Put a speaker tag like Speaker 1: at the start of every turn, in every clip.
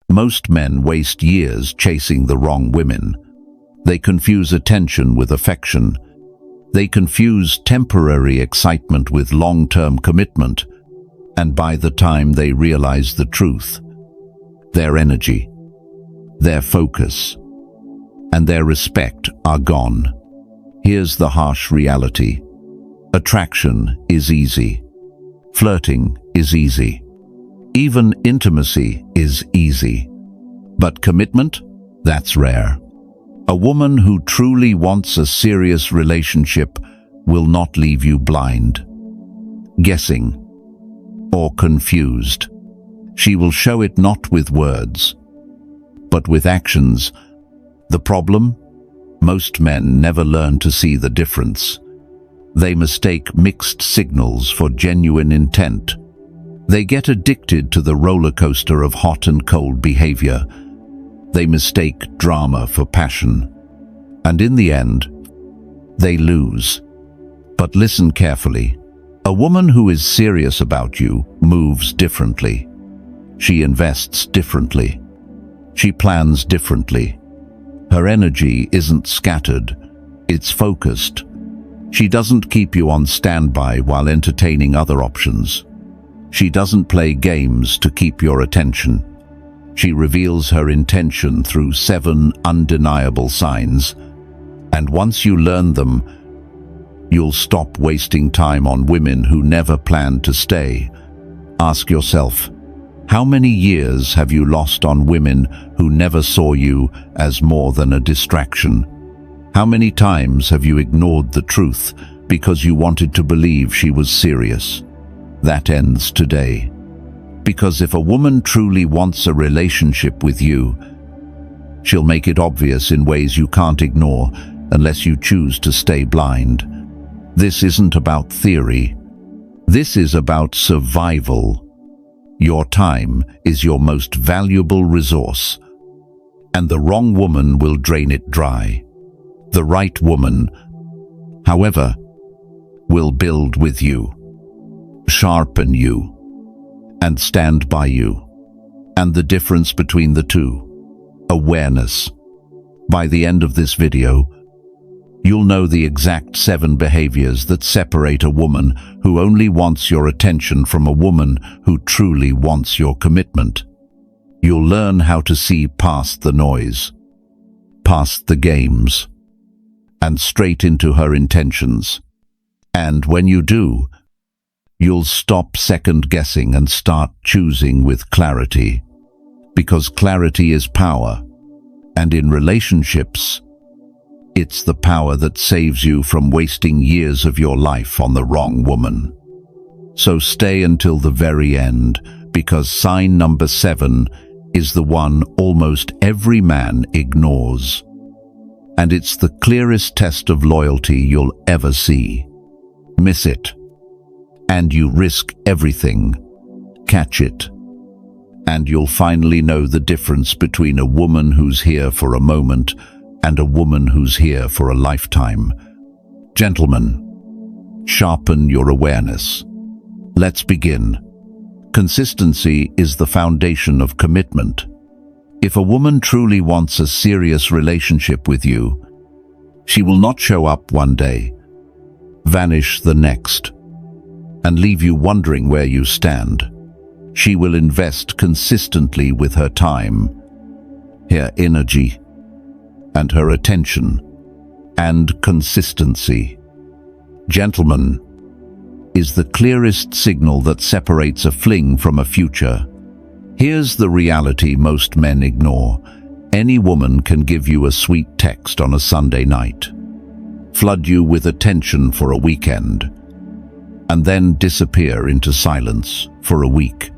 Speaker 1: Most men waste years chasing the wrong women. They confuse attention with affection. They confuse temporary excitement with long-term commitment. And by the time they realize the truth, their energy, their focus, and their respect are gone. Here's the harsh reality. Attraction is easy. Flirting is easy. Even intimacy is easy. But commitment? That's rare. A woman who truly wants a serious relationship will not leave you blind, guessing, or confused. She will show it not with words, but with actions. The problem? Most men never learn to see the difference. They mistake mixed signals for genuine intent. They get addicted to the roller coaster of hot and cold behavior. They mistake drama for passion. And in the end, they lose. But listen carefully. A woman who is serious about you moves differently. She invests differently. She plans differently. Her energy isn't scattered, it's focused. She doesn't keep you on standby while entertaining other options. She doesn't play games to keep your attention. She reveals her intention through 7 undeniable signs. And once you learn them, you'll stop wasting time on women who never planned to stay. Ask yourself, how many years have you lost on women who never saw you as more than a distraction? How many times have you ignored the truth because you wanted to believe she was serious? That ends today. Because if a woman truly wants a relationship with you, she'll make it obvious in ways you can't ignore unless you choose to stay blind. This isn't about theory. This is about survival. Your time is your most valuable resource, and the wrong woman will drain it dry. The right woman, however, will build with you, sharpen you, and stand by you. And the difference between the two: awareness. By the end of this video, you'll know the exact 7 behaviors that separate a woman who only wants your attention from a woman who truly wants your commitment. You'll learn how to see past the noise, past the games, and straight into her intentions. And when you do, you'll stop second-guessing and start choosing with clarity. Because clarity is power, and in relationships, it's the power that saves you from wasting years of your life on the wrong woman. So stay until the very end, because sign number 7 is the one almost every man ignores. And it's the clearest test of loyalty you'll ever see. Miss it, and you risk everything. Catch it, and you'll finally know the difference between a woman who's here for a moment and a woman who's here for a lifetime. Gentlemen, sharpen your awareness. Let's begin. Consistency is the foundation of commitment. If a woman truly wants a serious relationship with you, she will not show up one day, vanish the next, and leave you wondering where you stand. She will invest consistently with her time, her energy, and her attention, and consistency, gentlemen, is the clearest signal that separates a fling from a future. Here's the reality most men ignore. Any woman can give you a sweet text on a Sunday night, flood you with attention for a weekend, and then disappear into silence for a week.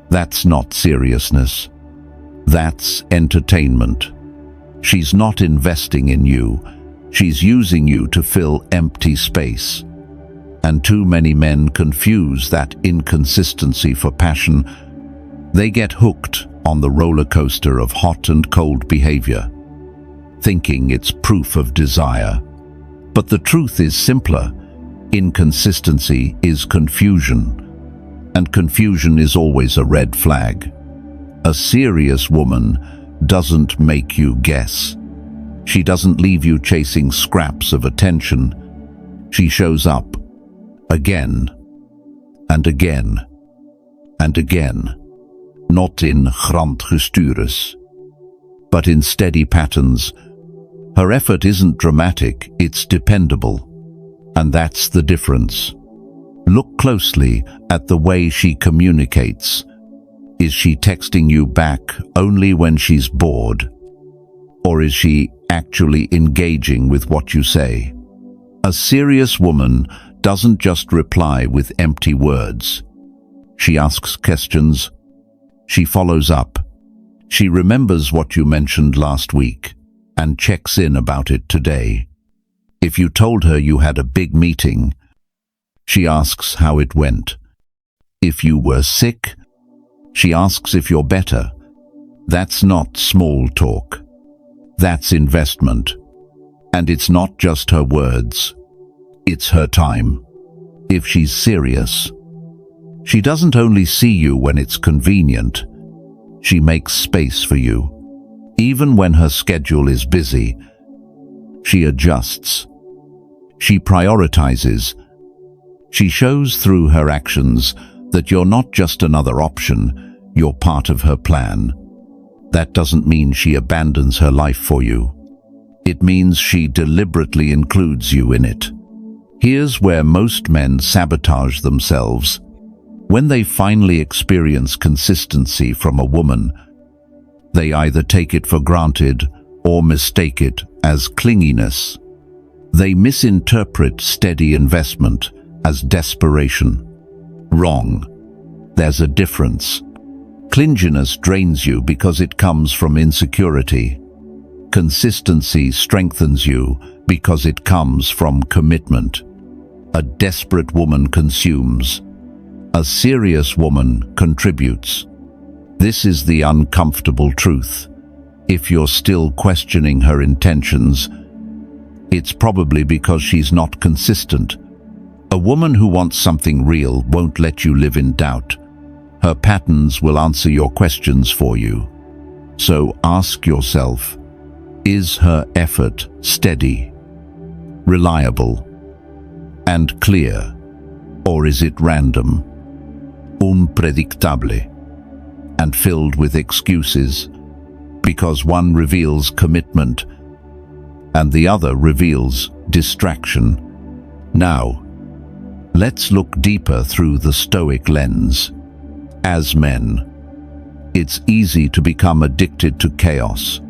Speaker 1: That's not seriousness. That's entertainment. She's not investing in you. She's using you to fill empty space. And too many men confuse that inconsistency for passion. They get hooked on the roller coaster of hot and cold behavior, thinking it's proof of desire. But the truth is simpler. Inconsistency is confusion, and confusion is always a red flag. A serious woman doesn't make you guess. She doesn't leave you chasing scraps of attention. She shows up again and again and again, not in grandgestures, but in steady patterns. Her effort isn't dramatic, it's dependable. And that's the difference. Look closely at the way she communicates. Is she texting you back only when she's bored? Or is she actually engaging with what you say? A serious woman doesn't just reply with empty words. She asks questions. She follows up. She remembers what you mentioned last week and checks in about it today. If you told her you had a big meeting, she asks how it went. If you were sick, she asks if you're better. That's not small talk. That's investment. And it's not just her words. It's her time. If she's serious, she doesn't only see you when it's convenient. She makes space for you. Even when her schedule is busy, she adjusts. She prioritizes. She shows through her actions that you're not just another option, you're part of her plan. That doesn't mean she abandons her life for you. It means she deliberately includes you in it. Here's where most men sabotage themselves. When they finally experience consistency from a woman, they either take it for granted or mistake it as clinginess. They misinterpret steady investment as desperation. Wrong. There's a difference. Clinginess drains you because it comes from insecurity. Consistency strengthens you because it comes from commitment. A desperate woman consumes. A serious woman contributes. This is the uncomfortable truth. If you're still questioning her intentions, it's probably because she's not consistent. A woman who wants something real won't let you live in doubt. Her patterns will answer your questions for you. So ask yourself, is her effort steady, reliable, and clear? Or is it random, unpredictable, and filled with excuses? Because one reveals commitment and the other reveals distraction. Now, let's look deeper through the Stoic lens. As men, it's easy to become addicted to chaos.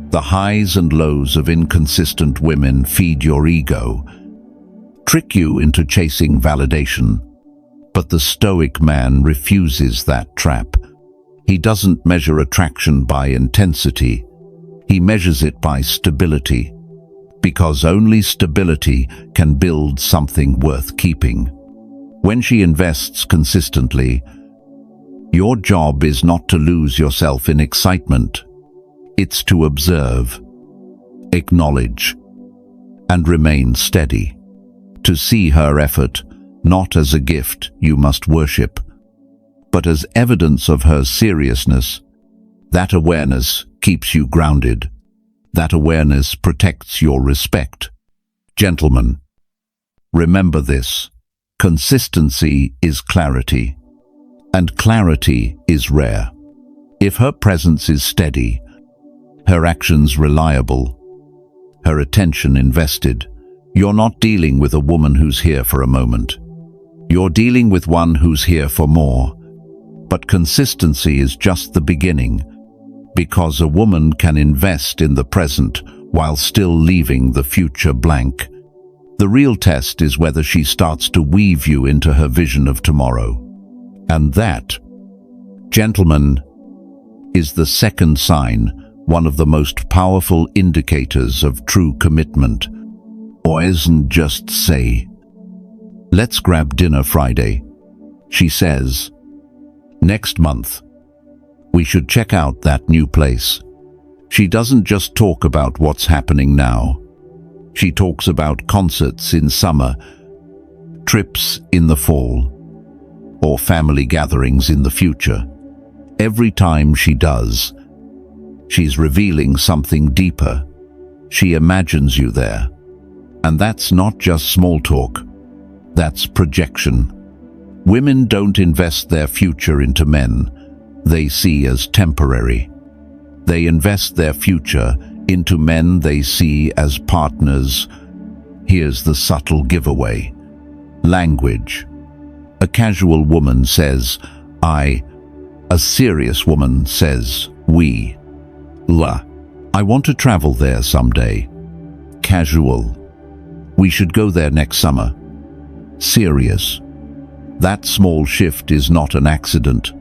Speaker 1: The highs and lows of inconsistent women feed your ego, trick you into chasing validation. But the Stoic man refuses that trap. He doesn't measure attraction by intensity. He measures it by stability, because only stability can build something worth keeping. When she invests consistently, your job is not to lose yourself in excitement. It's to observe, acknowledge, and remain steady. To see her effort not as a gift you must worship, but as evidence of her seriousness. That awareness keeps you grounded. That awareness protects your respect. Gentlemen, remember this. Consistency is clarity, and clarity is rare. If her presence is steady, her actions reliable, her attention invested, you're not dealing with a woman who's here for a moment. You're dealing with one who's here for more. But consistency is just the beginning, because a woman can invest in the present while still leaving the future blank. The real test is whether she starts to weave you into her vision of tomorrow. And that, gentlemen, is the second sign, one of the most powerful indicators of true commitment. Or isn't just say, "Let's grab dinner Friday." She says, "Next month, we should check out that new place." She doesn't just talk about what's happening now. She talks about concerts in summer, trips in the fall, or family gatherings in the future. Every time she does, she's revealing something deeper. She imagines you there. And that's not just small talk. That's projection. Women don't invest their future into men they see as temporary. They invest their future into men they see as partners. Here's the subtle giveaway. Language. A casual woman says, I. A serious woman says, we. I want to travel there someday. Casual. We should go there next summer. Serious. That small shift is not an accident.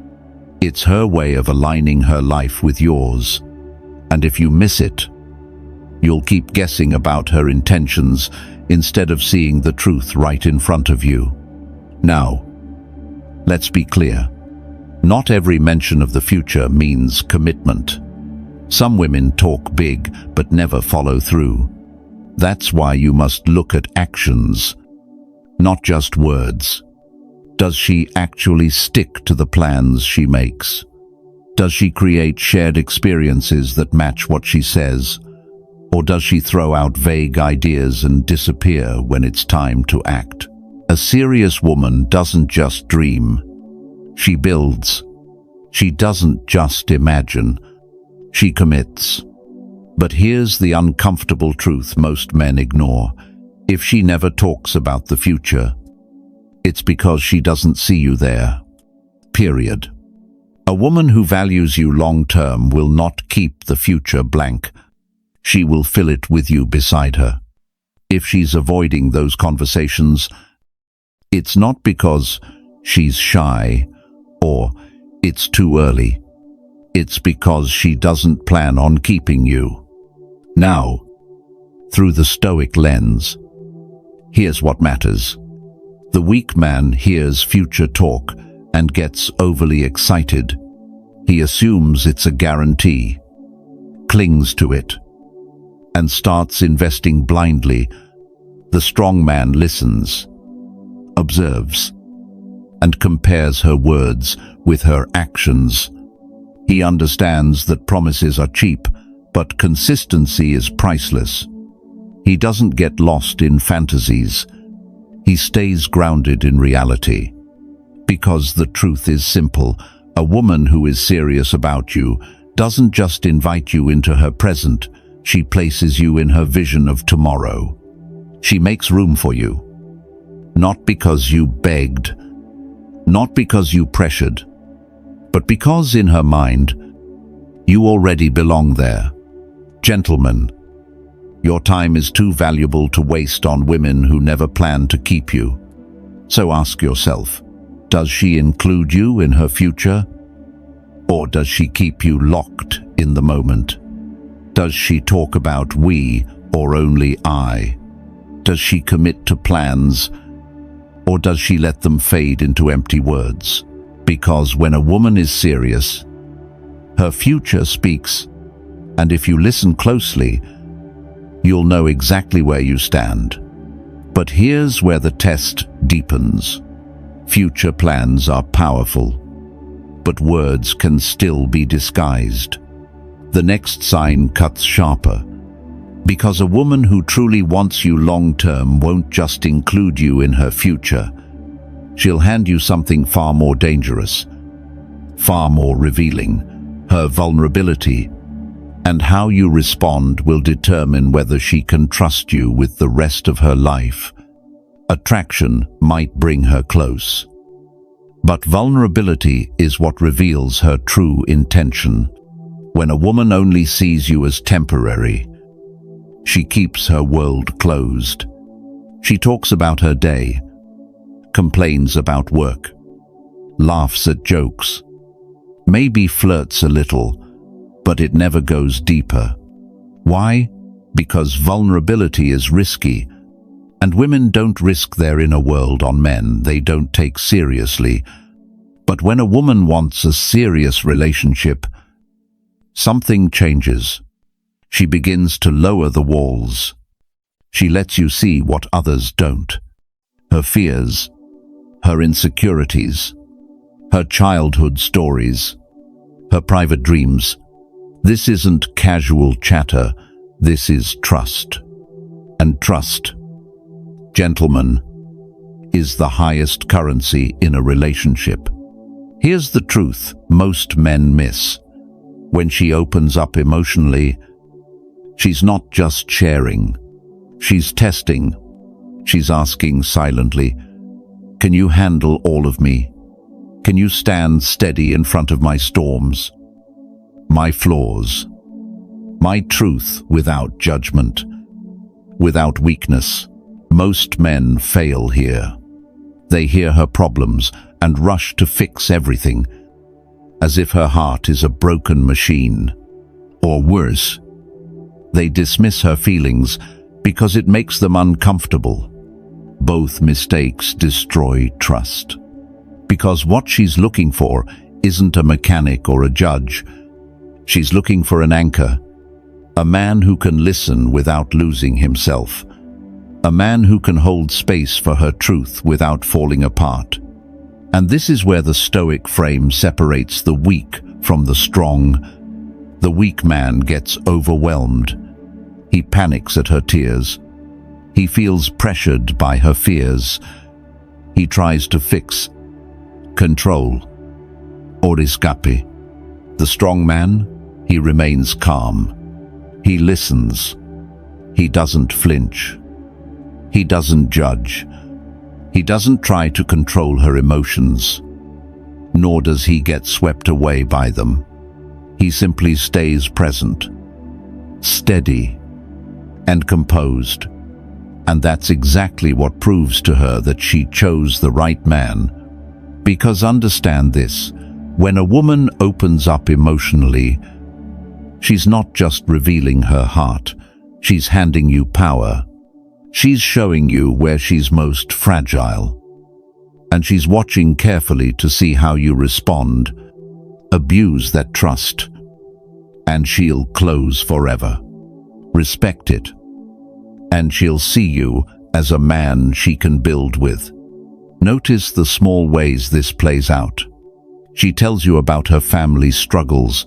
Speaker 1: It's her way of aligning her life with yours. And if you miss it, you'll keep guessing about her intentions instead of seeing the truth right in front of you. Now, let's be clear. Not every mention of the future means commitment. Some women talk big but never follow through. That's why you must look at actions, not just words. Does she actually stick to the plans she makes? Does she create shared experiences that match what she says? Or does she throw out vague ideas and disappear when it's time to act? A serious woman doesn't just dream. She builds. She doesn't just imagine. She commits. But here's the uncomfortable truth most men ignore. If she never talks about the future, it's because she doesn't see you there. Period. A woman who values you long-term will not keep the future blank. She will fill it with you beside her. If she's avoiding those conversations, it's not because she's shy or it's too early. It's because she doesn't plan on keeping you. Now, through the Stoic lens, here's what matters. The weak man hears future talk and gets overly excited. He assumes it's a guarantee, clings to it, and starts investing blindly. The strong man listens, observes, and compares her words with her actions. He understands that promises are cheap, but consistency is priceless. He doesn't get lost in fantasies. He stays grounded in reality. Because the truth is simple, a woman who is serious about you doesn't just invite you into her present, she places you in her vision of tomorrow. She makes room for you. Not because you begged, not because you pressured, but because in her mind, you already belong there. Gentlemen, your time is too valuable to waste on women who never plan to keep you. So ask yourself, does she include you in her future? Or does she keep you locked in the moment? Does she talk about we or only I? Does she commit to plans? Or does she let them fade into empty words? Because when a woman is serious, her future speaks, and if you listen closely, you'll know exactly where you stand. But here's where the test deepens. Future plans are powerful, but words can still be disguised. The next sign cuts sharper, because a woman who truly wants you long-term won't just include you in her future. She'll hand you something far more dangerous, far more revealing, her vulnerability. And how you respond will determine whether she can trust you with the rest of her life. Attraction might bring her close, but vulnerability is what reveals her true intention. When a woman only sees you as temporary, she keeps her world closed. She talks about her day, complains about work, laughs at jokes, maybe flirts a little, but it never goes deeper. Why? Because vulnerability is risky, and women don't risk their inner world on men they don't take seriously. But when a woman wants a serious relationship, something changes. She begins to lower the walls. She lets you see what others don't. Her fears, her insecurities, her childhood stories. her private dreams. This isn't casual chatter, this is trust. And trust, gentlemen, is the highest currency in a relationship. Here's the truth most men miss. When she opens up emotionally, she's not just sharing, she's testing. She's asking silently, can you handle all of me? Can you stand steady in front of my storms? My flaws, my truth without judgment, without weakness. Most men fail here. They hear her problems and rush to fix everything, as if her heart is a broken machine. Or worse, they dismiss her feelings because it makes them uncomfortable. Both mistakes destroy trust. Because what she's looking for isn't a mechanic or a judge. She's looking for an anchor, a man who can listen without losing himself, a man who can hold space for her truth without falling apart. And this is where the Stoic frame separates the weak from the strong. The weak man gets overwhelmed. He panics at her tears. He feels pressured by her fears. He tries to fix, control, or escape. The strong man, he remains calm. He listens. He doesn't flinch. He doesn't judge. He doesn't try to control her emotions, nor does he get swept away by them. He simply stays present, steady, and composed. And that's exactly what proves to her that she chose the right man. Because understand this, when a woman opens up emotionally, she's not just revealing her heart, she's handing you power. She's showing you where she's most fragile. And she's watching carefully to see how you respond. Abuse that trust, and she'll close forever. Respect it, and she'll see you as a man she can build with. Notice the small ways this plays out. She tells you about her family's struggles.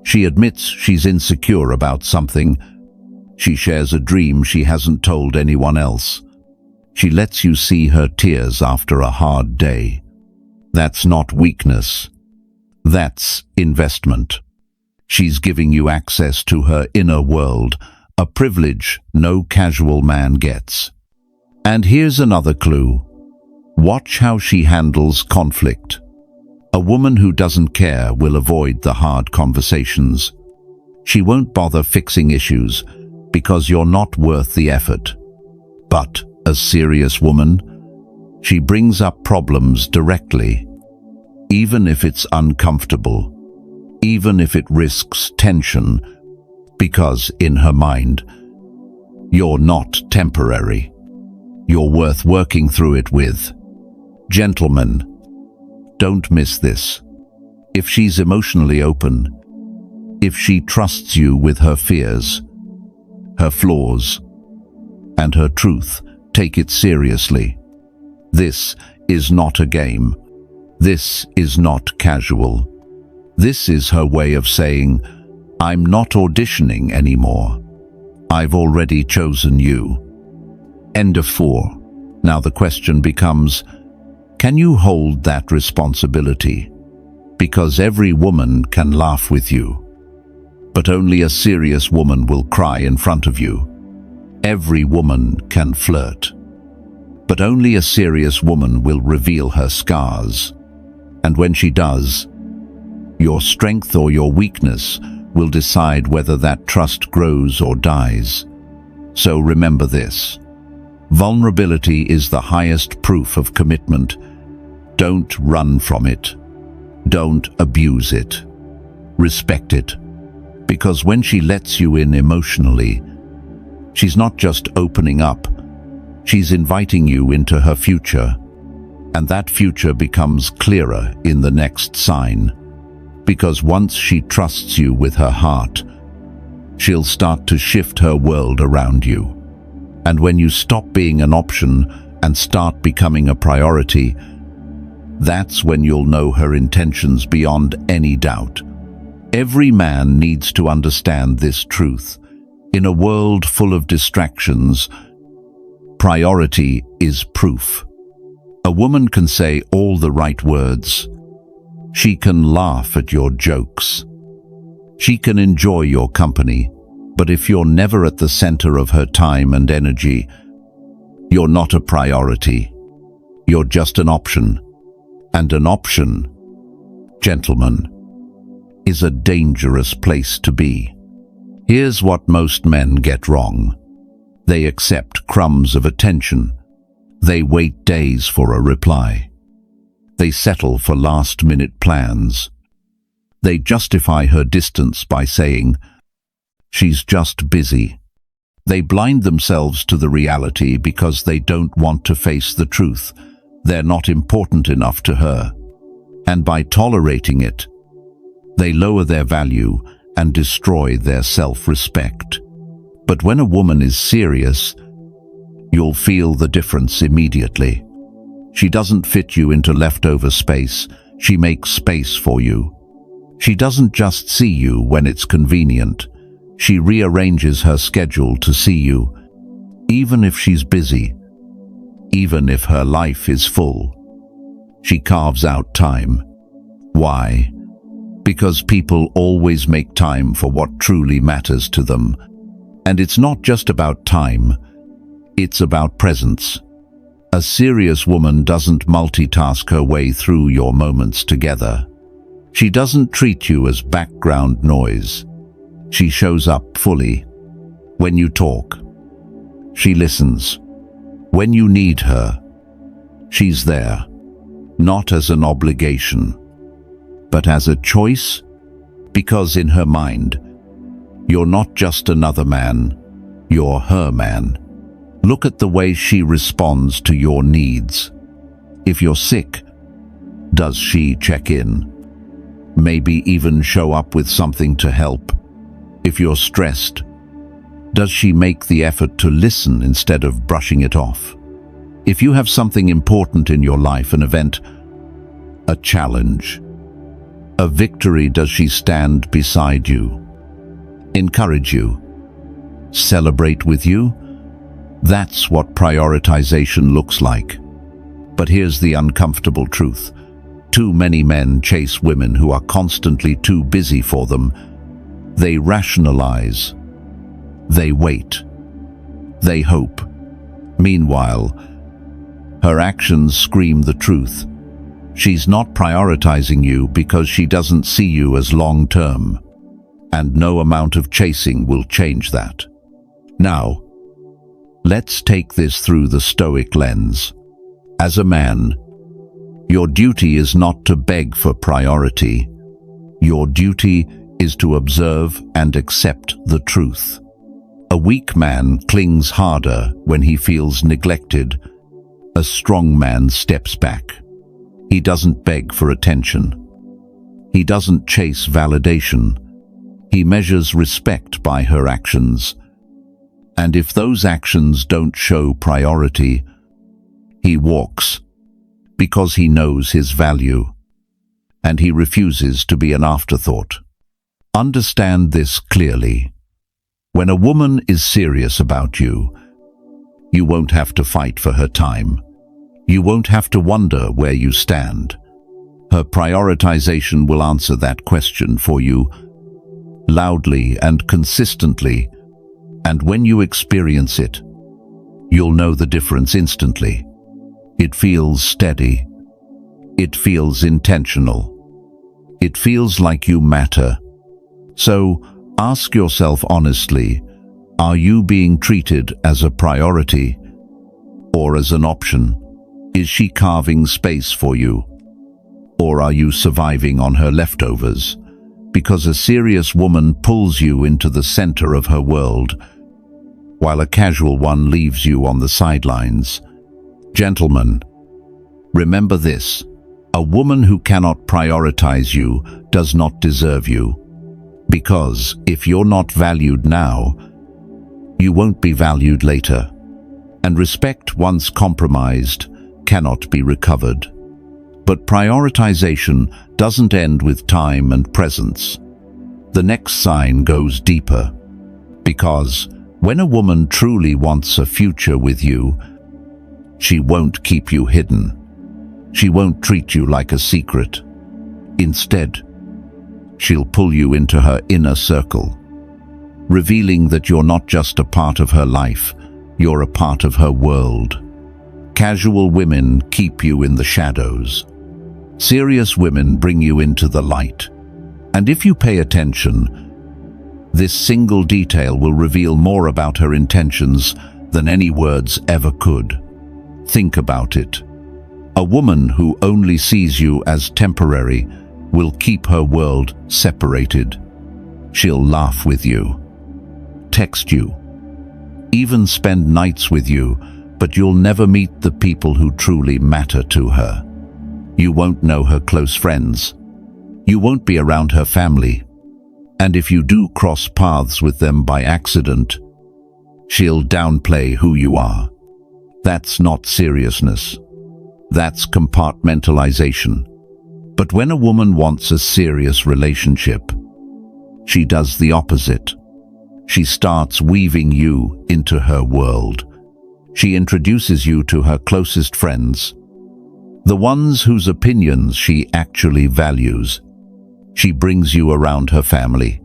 Speaker 1: She admits she's insecure about something. She shares a dream she hasn't told anyone else. She lets you see her tears after a hard day. That's not weakness. That's investment. She's giving you access to her inner world, a privilege no casual man gets. And here's another clue. Watch how she handles conflict. A woman who doesn't care will avoid the hard conversations. She won't bother fixing issues because you're not worth the effort. But a serious woman, she brings up problems directly, even if it's uncomfortable, even if it risks tension, because in her mind, you're not temporary. You're worth working through it with. Gentlemen, don't miss this. If she's emotionally open, if she trusts you with her fears, her flaws, and her truth, take it seriously. This is not a game. This is not casual. This is her way of saying, I'm not auditioning anymore. I've already chosen you. End of 4. Now the question becomes, can you hold that responsibility? Because every woman can laugh with you, but only a serious woman will cry in front of you. Every woman can flirt, but only a serious woman will reveal her scars. And when she does, your strength or your weakness will decide whether that trust grows or dies. So remember this. Vulnerability is the highest proof of commitment. Don't run from it. Don't abuse it. Respect it. Because when she lets you in emotionally, she's not just opening up, she's inviting you into her future. And that future becomes clearer in the next sign. Because once she trusts you with her heart, she'll start to shift her world around you. And when you stop being an option and start becoming a priority, that's when you'll know her intentions beyond any doubt. Every man needs to understand this truth. In a world full of distractions, priority is proof. A woman can say all the right words. She can laugh at your jokes. She can enjoy your company. But if you're never at the center of her time and energy, you're not a priority. You're just an option. And an option, gentlemen, is a dangerous place to be. Here's what most men get wrong. They accept crumbs of attention. They wait days for a reply. They settle for last-minute plans. They justify her distance by saying, "She's just busy." They blind themselves to the reality because they don't want to face the truth. They're not important enough to her. And by tolerating it, they lower their value and destroy their self-respect. But when a woman is serious, you'll feel the difference immediately. She doesn't fit you into leftover space. She makes space for you. She doesn't just see you when it's convenient. She rearranges her schedule to see you, even if she's busy, even if her life is full. She carves out time. Why? Because people always make time for what truly matters to them. And it's not just about time, it's about presence. A serious woman doesn't multitask her way through your moments together. She doesn't treat you as background noise. She shows up fully. When you talk, she listens. When you need her, she's there, not as an obligation, but as a choice, because in her mind, you're not just another man, you're her man. Look at the way she responds to your needs. If you're sick, does she check in? Maybe even show up with something to help. If you're stressed, does she make the effort to listen instead of brushing it off? If you have something important in your life, an event, a challenge, a victory, does she stand beside you, encourage you, celebrate with you? That's what prioritization looks like. But here's the uncomfortable truth. Too many men chase women who are constantly too busy for them. They rationalize. They wait. They hope. Meanwhile, her actions scream the truth. She's not prioritizing you because she doesn't see you as long-term, and no amount of chasing will change that. Now, let's take this through the Stoic lens. As a man, your duty is not to beg for priority. Your duty is to observe and accept the truth. A weak man clings harder when he feels neglected. A strong man steps back. He doesn't beg for attention. He doesn't chase validation. He measures respect by her actions. And if those actions don't show priority, he walks because he knows his value, and he refuses to be an afterthought. Understand this clearly. When a woman is serious about you, you won't have to fight for her time. You won't have to wonder where you stand. Her prioritization will answer that question for you, loudly and consistently, and when you experience it, you'll know the difference instantly. It feels steady. It feels intentional. It feels like you matter. So, ask yourself honestly, are you being treated as a priority or as an option? Is she carving space for you? Or are you surviving on her leftovers? Because a serious woman pulls you into the center of her world, while a casual one leaves you on the sidelines. Gentlemen, remember this: a woman who cannot prioritize you does not deserve you. Because if you're not valued now, you won't be valued later. And respect once compromised cannot be recovered. But prioritization doesn't end with time and presence. The next sign goes deeper, because when a woman truly wants a future with you, she won't keep you hidden. She won't treat you like a secret. Instead, she'll pull you into her inner circle, revealing that you're not just a part of her life, you're a part of her world. Casual women keep you in the shadows. Serious women bring you into the light. And if you pay attention, this single detail will reveal more about her intentions than any words ever could. Think about it. A woman who only sees you as temporary will keep her world separated. She'll laugh with you, text you, even spend nights with you, but you'll never meet the people who truly matter to her. You won't know her close friends. You won't be around her family. And if you do cross paths with them by accident, she'll downplay who you are. That's not seriousness. That's compartmentalization. But when a woman wants a serious relationship, she does the opposite. She starts weaving you into her world. She introduces you to her closest friends, the ones whose opinions she actually values. She brings you around her family.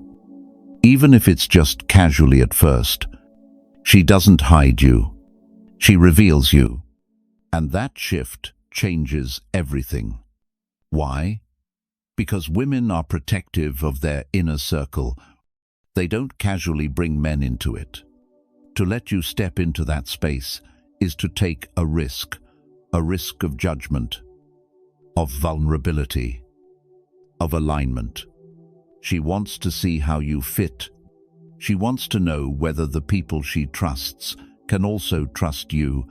Speaker 1: Even if it's just casually at first, she doesn't hide you. She reveals you. And that shift changes everything. Why? Because women are protective of their inner circle. They don't casually bring men into it. To let you step into that space is to take a risk of judgment, of vulnerability, of alignment. She wants to see how you fit. She wants to know whether the people she trusts can also trust you.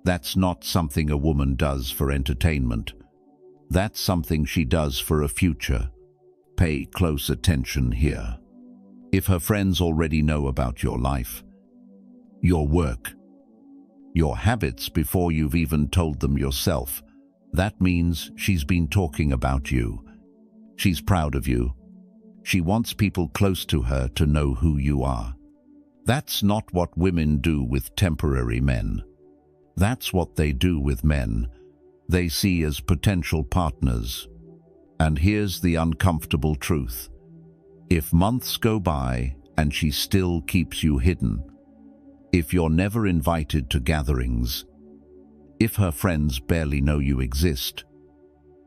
Speaker 1: That's not something a woman does for entertainment. That's something she does for a future. Pay close attention here. If her friends already know about your life, your work, your habits before you've even told them yourself, that means she's been talking about you. She's proud of you. She wants people close to her to know who you are. That's not what women do with temporary men. That's what they do with men they see as potential partners. And here's the uncomfortable truth. If months go by and she still keeps you hidden, if you're never invited to gatherings, if her friends barely know you exist,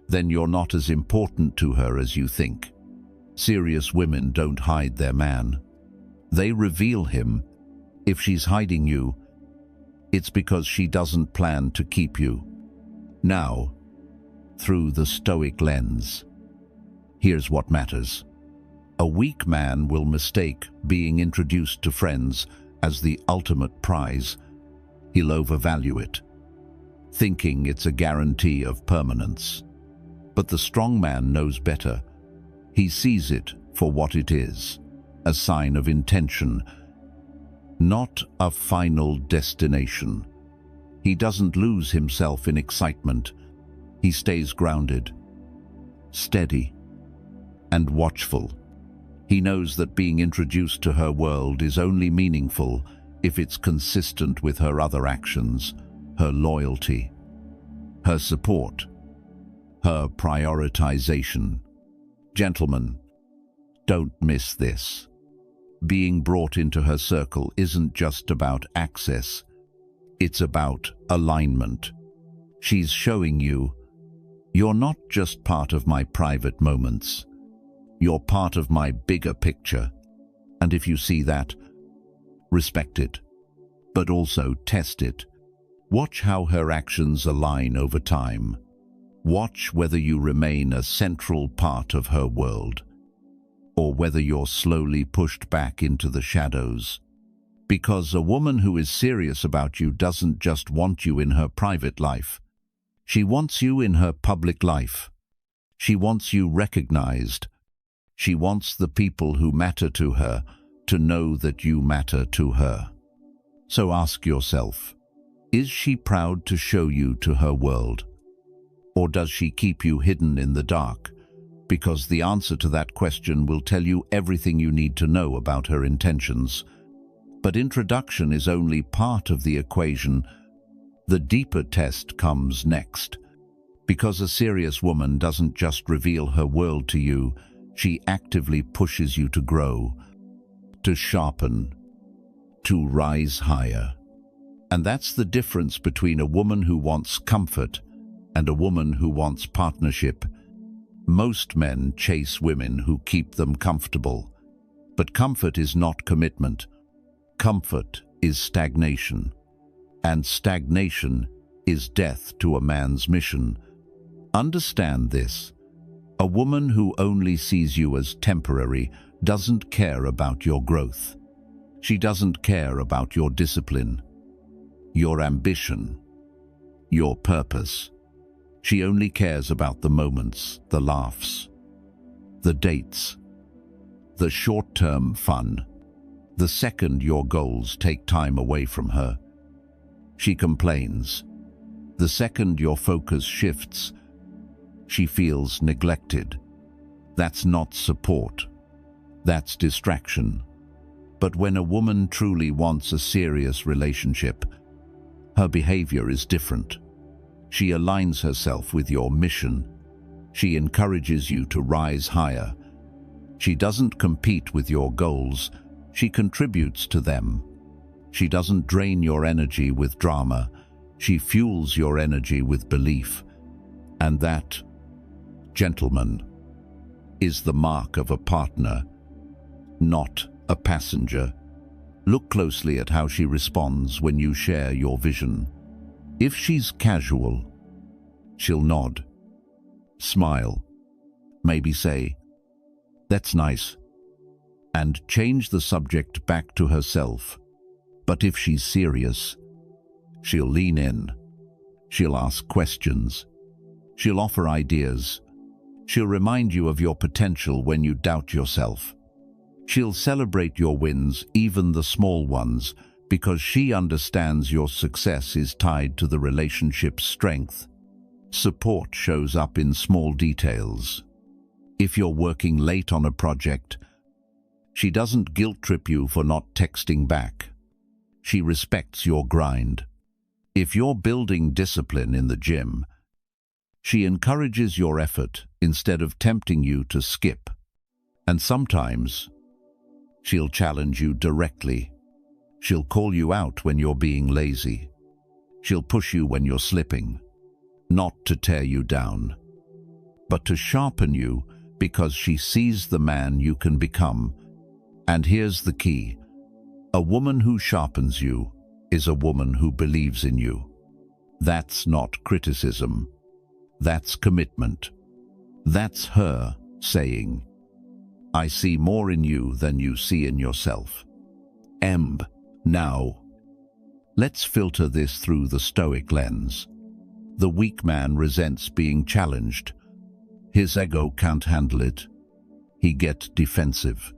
Speaker 1: then you're not as important to her as you think. Serious women don't hide their man. They reveal him. If she's hiding you, it's because she doesn't plan to keep you. Now, through the Stoic lens, here's what matters. A weak man will mistake being introduced to friends as the ultimate prize. He'll overvalue it, thinking it's a guarantee of permanence. But the strong man knows better. He sees it for what it is, a sign of intention, not a final destination. He doesn't lose himself in excitement. He stays grounded, steady, and watchful. He knows that being introduced to her world is only meaningful if it's consistent with her other actions, her loyalty, her support, her prioritization. Gentlemen, don't miss this. Being brought into her circle isn't just about access, it's about alignment. She's showing you, you're not just part of my private moments, you're part of my bigger picture. And if you see that, respect it, but also test it. Watch how her actions align over time. Watch whether you remain a central part of her world, or whether you're slowly pushed back into the shadows. Because a woman who is serious about you doesn't just want you in her private life. She wants you in her public life. She wants you recognized. She wants the people who matter to her to know that you matter to her. So ask yourself, is she proud to show you to her world? Or does she keep you hidden in the dark, because the answer to that question will tell you everything you need to know about her intentions. But introduction is only part of the equation. The deeper test comes next, because a serious woman doesn't just reveal her world to you, she actively pushes you to grow, to sharpen, to rise higher. And that's the difference between a woman who wants comfort and a woman who wants partnership. Most men chase women who keep them comfortable, but comfort is not commitment. Comfort is stagnation, and stagnation is death to a man's mission. Understand this. A woman who only sees you as temporary doesn't care about your growth. She doesn't care about your discipline, your ambition, your purpose. She only cares about the moments, the laughs, the dates, the short-term fun. The second your goals take time away from her, she complains. The second your focus shifts, she feels neglected. That's not support. That's distraction. But when a woman truly wants a serious relationship, her behavior is different. She aligns herself with your mission. She encourages you to rise higher. She doesn't compete with your goals. She contributes to them. She doesn't drain your energy with drama. She fuels your energy with belief. And that, gentlemen, is the mark of a partner, not a passenger. Look closely at how she responds when you share your vision. If she's casual, she'll nod, smile, maybe say, "That's nice," and change the subject back to herself. But if she's serious, she'll lean in. She'll ask questions. She'll offer ideas. She'll remind you of your potential when you doubt yourself. She'll celebrate your wins, even the small ones, because she understands your success is tied to the relationship's strength. Support shows up in small details. If you're working late on a project, she doesn't guilt-trip you for not texting back. She respects your grind. If you're building discipline in the gym, she encourages your effort instead of tempting you to skip. And sometimes, she'll challenge you directly. She'll call you out when you're being lazy. She'll push you when you're slipping, not to tear you down, but to sharpen you because she sees the man you can become. And here's the key. A woman who sharpens you is a woman who believes in you. That's not criticism. That's commitment. That's her saying, "I see more in you than you see in yourself." Now, let's filter this through the Stoic lens. The weak man resents being challenged. His ego can't handle it. He gets defensive.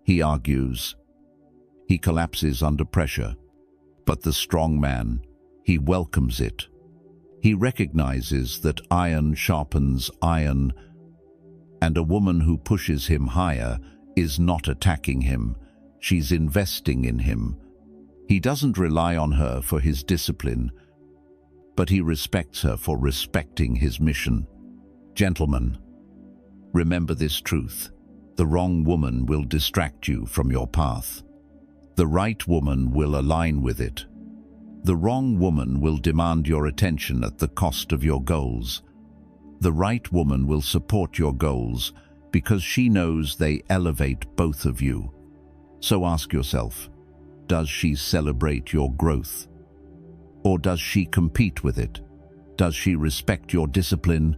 Speaker 1: He argues. He collapses under pressure. But the strong man, he welcomes it. He recognizes that iron sharpens iron, and a woman who pushes him higher is not attacking him. She's investing in him. He doesn't rely on her for his discipline, but he respects her for respecting his mission. Gentlemen, remember this truth. The wrong woman will distract you from your path. The right woman will align with it. The wrong woman will demand your attention at the cost of your goals. The right woman will support your goals because she knows they elevate both of you. So ask yourself, does she celebrate your growth? Or does she compete with it? Does she respect your discipline?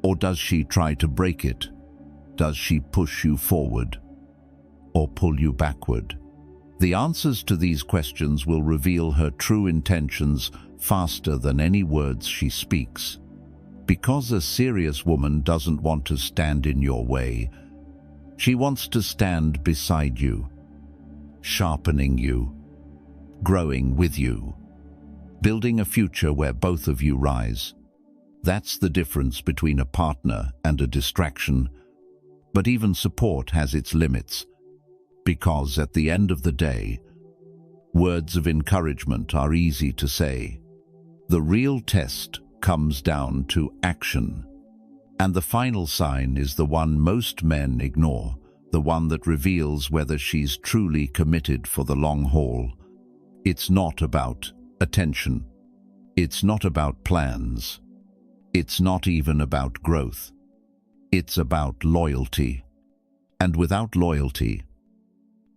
Speaker 1: Or does she try to break it? Does she push you forward or pull you backward? The answers to these questions will reveal her true intentions faster than any words she speaks. Because a serious woman doesn't want to stand in your way, she wants to stand beside you, sharpening you, growing with you, building a future where both of you rise. That's the difference between a partner and a distraction. But even support has its limits, because at the end of the day, words of encouragement are easy to say. The real test comes down to action. And the final sign is the one most men ignore, the one that reveals whether she's truly committed for the long haul. It's not about attention. It's not about plans. It's not even about growth. It's about loyalty. And without loyalty,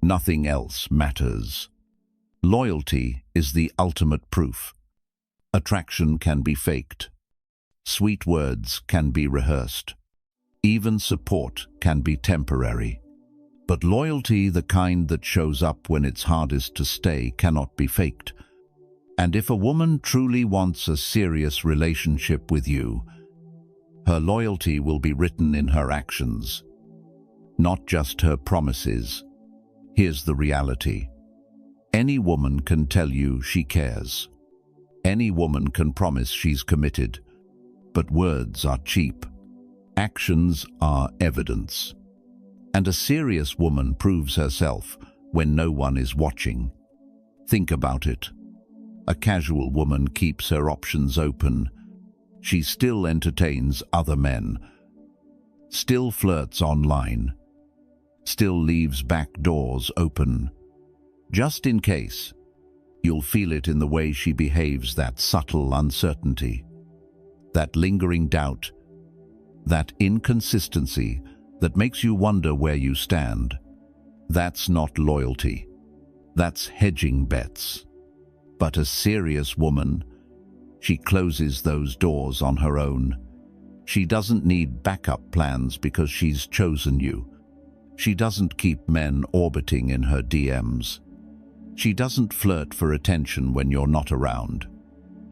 Speaker 1: nothing else matters. Loyalty is the ultimate proof. Attraction can be faked. Sweet words can be rehearsed. Even support can be temporary. But loyalty, the kind that shows up when it's hardest to stay, cannot be faked. And if a woman truly wants a serious relationship with you, her loyalty will be written in her actions, not just her promises. Here's the reality. Any woman can tell you she cares. Any woman can promise she's committed. But words are cheap. Actions are evidence. And a serious woman proves herself when no one is watching. Think about it. A casual woman keeps her options open. She still entertains other men, still flirts online, still leaves back doors open. Just in case, you'll feel it in the way she behaves, that subtle uncertainty, that lingering doubt, that inconsistency that makes you wonder where you stand. That's not loyalty. That's hedging bets. But a serious woman, she closes those doors on her own. She doesn't need backup plans because she's chosen you. She doesn't keep men orbiting in her DMs. She doesn't flirt for attention when you're not around.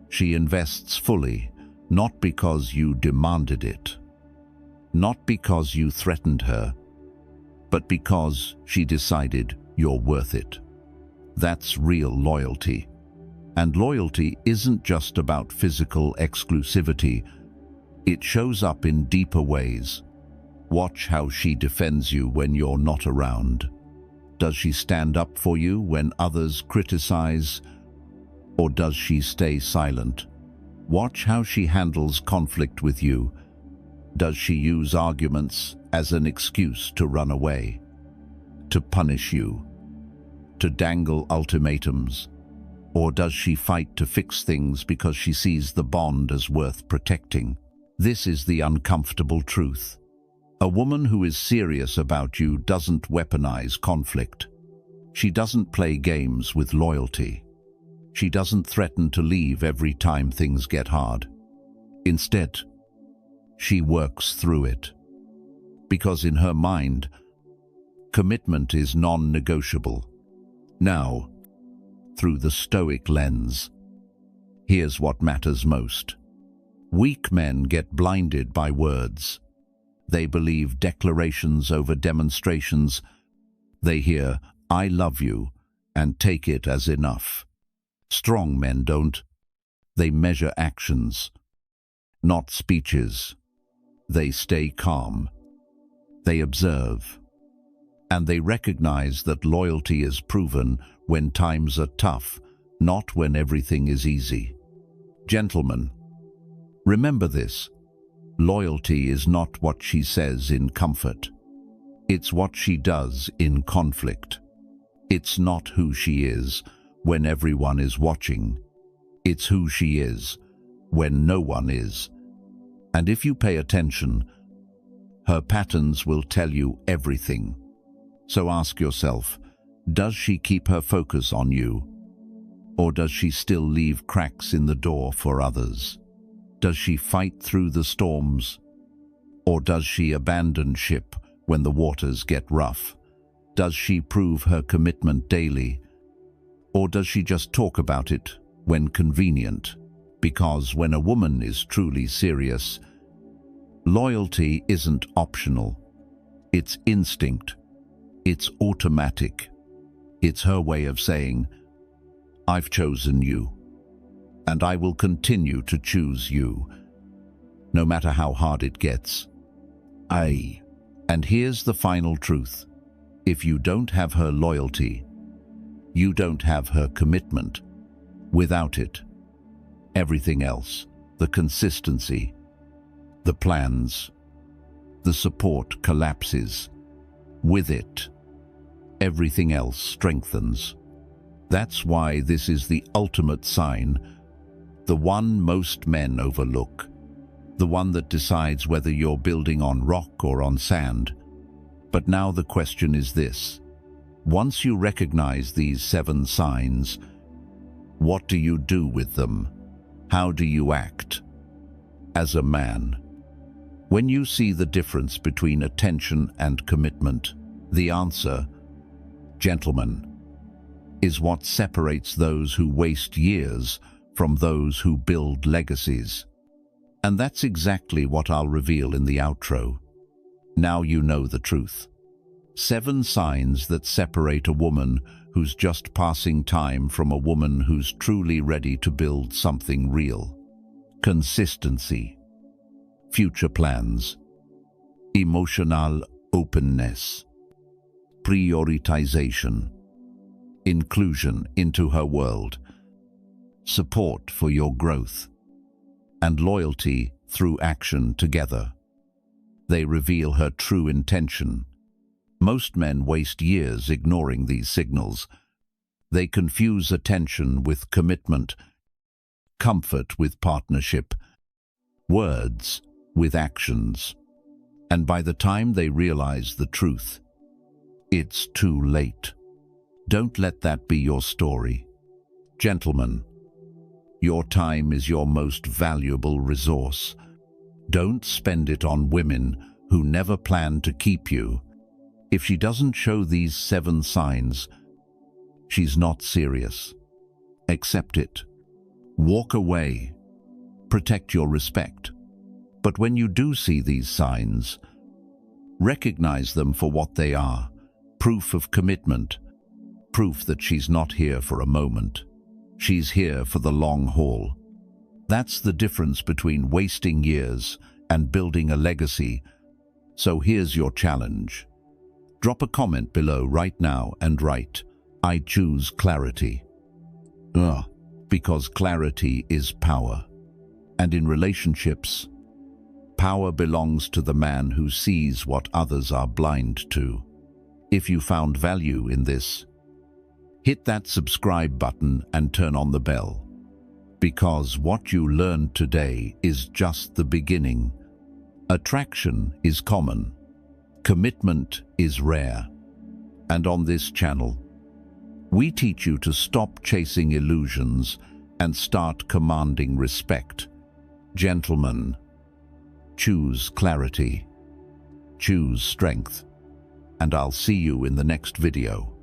Speaker 1: She invests fully, not because you demanded it, not because you threatened her, but because she decided you're worth it. That's real loyalty. And loyalty isn't just about physical exclusivity. It shows up in deeper ways. Watch how she defends you when you're not around. Does she stand up for you when others criticize? Or does she stay silent? Watch how she handles conflict with you. Does she use arguments as an excuse to run away, to punish you, to dangle ultimatums? Or does she fight to fix things because she sees the bond as worth protecting? This is the uncomfortable truth. A woman who is serious about you doesn't weaponize conflict. She doesn't play games with loyalty. She doesn't threaten to leave every time things get hard. Instead, she works through it. Because in her mind, commitment is non-negotiable. Now, through the Stoic lens, here's what matters most. Weak men get blinded by words. They believe declarations over demonstrations. They hear, "I love you," and take it as enough. Strong men don't. They measure actions, not speeches. They stay calm. They observe. And they recognize that loyalty is proven when times are tough, not when everything is easy. Gentlemen, remember this. Loyalty is not what she says in comfort. It's what she does in conflict. It's not who she is when everyone is watching. It's who she is when no one is. And if you pay attention, her patterns will tell you everything. So ask yourself, does she keep her focus on you? Or does she still leave cracks in the door for others? Does she fight through the storms? Or does she abandon ship when the waters get rough? Does she prove her commitment daily? Or does she just talk about it when convenient? Because when a woman is truly serious, loyalty isn't optional. It's instinct. It's automatic. It's her way of saying, "I've chosen you, and I will continue to choose you." no matter how hard it gets. And here's the final truth. If you don't have her loyalty, you don't have her commitment. Without it, everything else, the consistency, the plans, the support collapses. With it, everything else strengthens. That's why this is the ultimate sign, the one most men overlook, the one that decides whether you're building on rock or on sand. But now the question is this. Once you recognize these 7 signs, what do you do with them? How do you act? As a man, when you see the difference between attention and commitment, the answer, gentlemen, is what separates those who waste years from those who build legacies. And that's exactly what I'll reveal in the outro. Now you know the truth. 7 signs that separate a woman who's just passing time from a woman who's truly ready to build something real. Consistency, future plans, emotional openness, prioritization, inclusion into her world, support for your growth, and loyalty through action together. They reveal her true intention. Most men waste years ignoring these signals. They confuse attention with commitment, comfort with partnership, words with actions. And by the time they realize the truth, it's too late. Don't let that be your story. Gentlemen, your time is your most valuable resource. Don't spend it on women who never plan to keep you. If she doesn't show these 7 signs, she's not serious. Accept it. Walk away. Protect your respect. But when you do see these signs, recognize them for what they are. Proof of commitment. Proof that she's not here for a moment. She's here for the long haul. That's the difference between wasting years and building a legacy. So here's your challenge. Drop a comment below right now and write, I choose clarity. Because clarity is power. And in relationships, power belongs to the man who sees what others are blind to. If you found value in this, hit that subscribe button and turn on the bell. Because what you learned today is just the beginning. Attraction is common. Commitment is rare. And on this channel, we teach you to stop chasing illusions and start commanding respect. Gentlemen, choose clarity, choose strength, and I'll see you in the next video.